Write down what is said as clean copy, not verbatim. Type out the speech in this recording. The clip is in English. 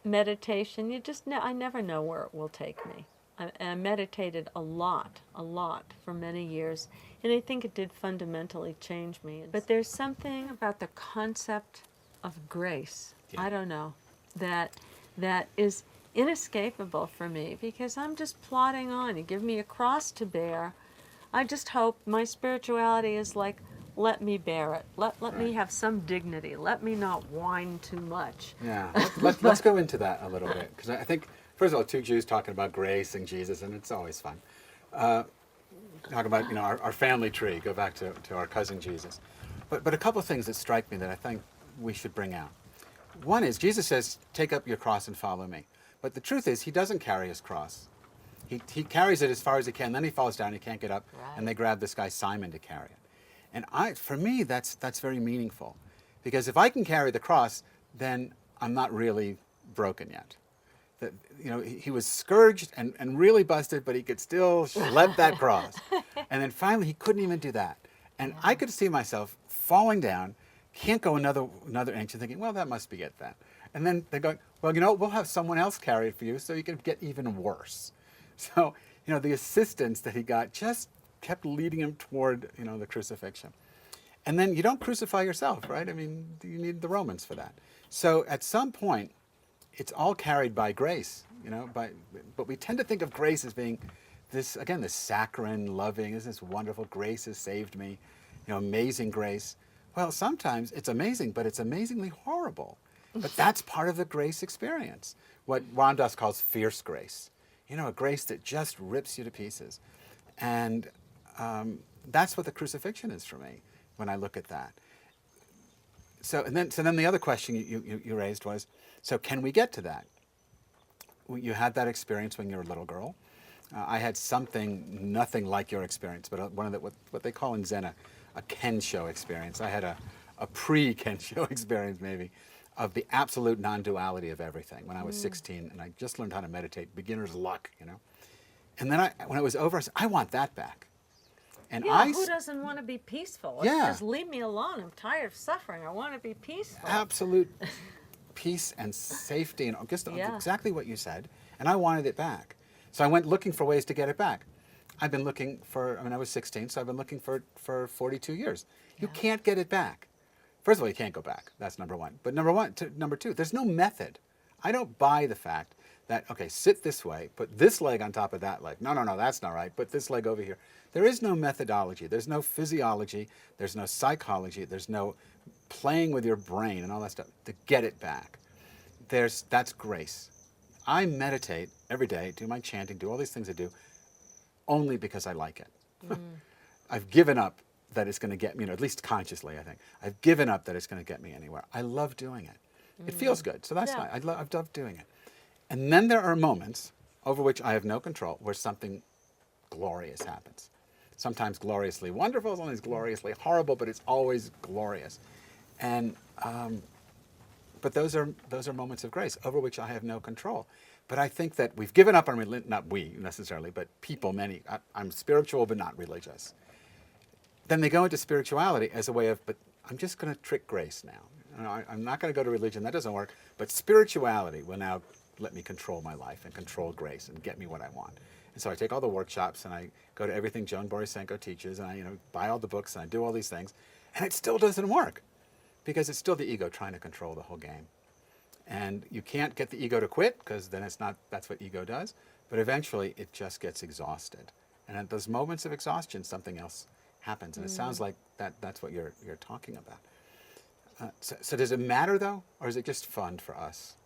meditation, I never know where it will take me. I meditated a lot for many years, and I think it did fundamentally change me. But there's something about the concept of grace, Yeah. I don't know, that is inescapable for me, because I'm just plodding on. You give me a cross to bear. I just hope my spirituality is like, let me bear it. Let me Right. have some dignity. Let me not whine too much. Yeah, let's go into that a little bit, because I think, first of all, two Jews talking about grace and Jesus, and it's always fun. Talk about, our family tree, go back to our cousin Jesus. But a couple of things that strike me that I think we should bring out. One is, Jesus says, take up your cross and follow me. But the truth is, he doesn't carry his cross. He carries it as far as he can, then he falls down, he can't get up, Right. and they grab this guy Simon to carry it. And for me, that's very meaningful. Because if I can carry the cross, then I'm not really broken yet. That, he was scourged and really busted, but he could still schlep that cross. And then finally, he couldn't even do that. And I could see myself falling down, can't go another inch, and thinking, well, that must be it then. And then they're going, well, we'll have someone else carry it for you so you can get even worse. So, the assistance that he got just kept leading him toward, the crucifixion. And then you don't crucify yourself, right? I mean, you need the Romans for that. So at some point, it's all carried by grace, but we tend to think of grace as being this, again, this saccharine, loving, this wonderful grace has saved me, amazing grace. Well, sometimes it's amazing, but it's amazingly horrible. But that's part of the grace experience, what Ram Dass calls fierce grace. A grace that just rips you to pieces. And that's what the crucifixion is for me when I look at that. So then the other question you raised was, so can we get to that? You had that experience when you were a little girl. I had nothing like your experience, but one of what they call in Zen a Kensho experience. I had a pre-Kensho experience, maybe, of the absolute non-duality of everything when I was 16, and I just learned how to meditate, beginner's luck, And then when it was over, I said, I want that back. And Yeah, who doesn't want to be peaceful? Yeah. Just leave me alone. I'm tired of suffering. I want to be peaceful. Absolute peace and safety, and just exactly what you said. And I wanted it back. So I went looking for ways to get it back. I've been looking I was 16, so I've been looking for 42 years. You can't get it back. First of all, you can't go back. That's number one. But number two, there's no method. I don't buy the fact that, okay, sit this way, put this leg on top of that leg. No, that's not right. Put this leg over here. There is no methodology. There's no physiology. There's no psychology. There's no playing with your brain and all that stuff to get it back. That's grace. I meditate every day, do my chanting, do all these things I do, only because I like it. I've given up that it's going to get me, at least consciously, I think. I've given up that it's going to get me anywhere. I love doing it. It feels good, so that's fine. I love doing it. And then there are moments over which I have no control where something glorious happens. Sometimes gloriously wonderful, sometimes gloriously horrible, but it's always glorious. And but those are moments of grace over which I have no control. But I think that we've given up on religion, not we necessarily, but people, many. I'm spiritual but not religious. Then they go into spirituality as a way of, but I'm just going to trick grace now. I'm not going to go to religion, that doesn't work, but spirituality will now let me control my life and control grace and get me what I want. And so I take all the workshops and I go to everything Joan Borisenko teaches, and I buy all the books and I do all these things, and it still doesn't work because it's still the ego trying to control the whole game. And you can't get the ego to quit, because then that's what ego does, but eventually it just gets exhausted. And at those moments of exhaustion, something else happens, and it sounds like that's what you're talking about. So does it matter, though, or is it just fun for us?